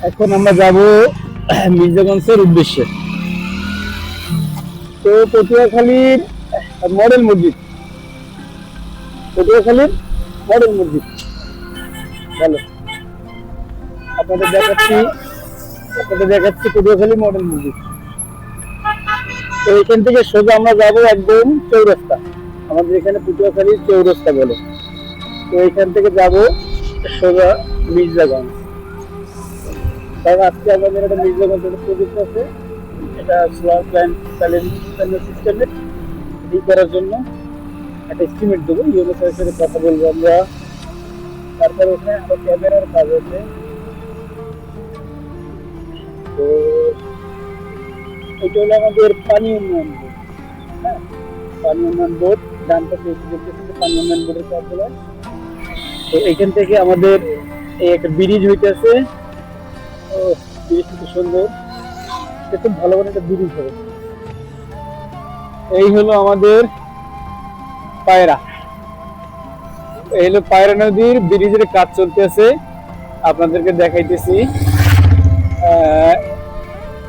এখন আমরা যাব মির্জাগঞ্জের উদ্দেশ্যে। তো পটুয়াখালীর মডেল মসজিদ, পটুয়াখালীর মডেল মসজিদ ভালো আপনাদের দেখাচ্ছি পটুয়াখালী মডেল মসজিদ। তো এখান থেকে সোজা আমরা যাবো একদম চৌরাস্তা, আমাদের এখানে পটুয়াখালীর চৌরাস্তা বলে। তো এখান থেকে যাব সোজা মির্জাগঞ্জ, কারণ আজকে আমাদের একটা মির্জাগঞ্জের প্রজেক্ট আছে, এটা সোলার প্ল্যান্ট সিস্টেমের ই করার জন্য একটা এস্টিমেট দেবো, ইউনো স্যারের সাথে কথা বলবো আমরা। তারপর ওখানে আরো ক্যামেরার কাজ আছে। তো এটা হলো আমাদের পানি উন্নয়ন বোর্ড, হ্যাঁ পানি উন্নয়ন বোর্ড, ডান পাশে পানি উন্নয়ন বোর্ডের কার্যালয়। তো এখান থেকে আমাদের এই একটা ব্রিজ হইতেছে, ও ব্রিজটা খুব সুন্দর, খুব ভালো করে একটা ব্রিজ হবে। এই হলো আমাদের পায়রা, এই হলো পায়রা নদীর ব্রিজের কাজ চলতেছে, আপনাদেরকে দেখাইতেছি।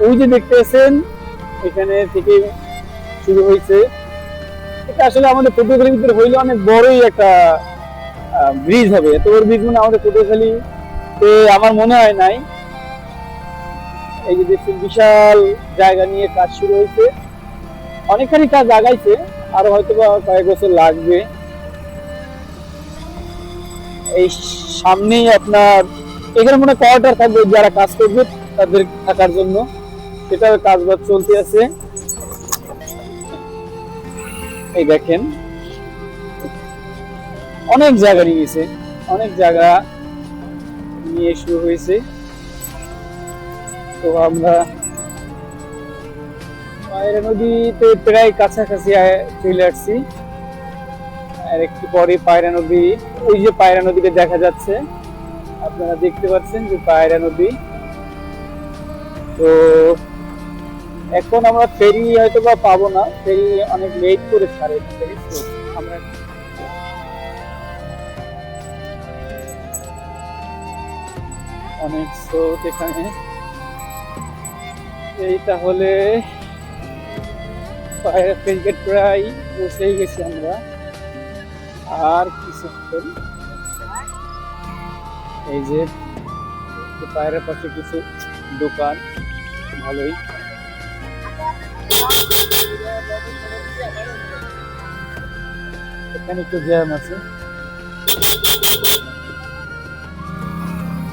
ওই যে দেখতেছেন এখানে থেকে শুরু হয়েছে, এটা আসলে আমাদের পটুয়াখালীর ভিতরে হইলে অনেক বড়ই একটা ব্রিজ হবে। এত বড় ব্রিজ মানে আমাদের পটুয়াখালীতে আমার মনে হয় নাই। এই যে দেখছেন বিশাল জায়গা নিয়ে কাজ শুরু হয়েছে, অনেকখানি কাজ আগাইছে, আরো হয়তো বা কয়েক বছর লাগবে। এই সামনেই আপনার এখানে মনে কোয়ার্টার থাকবে, যারা কাজ করবে তাদের থাকার জন্য, সেটার কাজবাজ চলতে আছে। এই দেখেন অনেক জায়গা নিয়েছে, অনেক জায়গা নিয়ে শুরু হয়েছে। তো আমরা পায়রা নদীতে প্রায় কাছাকাছি চলে আসছি, আর একটু পরে পায়রা নদী, ওই যে পায়রা নদীকে দেখা যাচ্ছে, আপনারা দেখতে পাচ্ছেন যে পায়রা নদী। তো এখন আমরা ফেরি হয়তো বা পাবো না, ফেরি অনেক লেট করে ছাড়ে ফেরি। তো আমরা অনেক স্রোত এখানে। এই তাহলে পায়রা ফেরিকে প্রায় বসেই গেছি আমরা, আর কিছুক্ষণ। এই যে পায়রার পাশে কিছু দোকান, ভালোই। এখানে একটু জ্যাম আছে।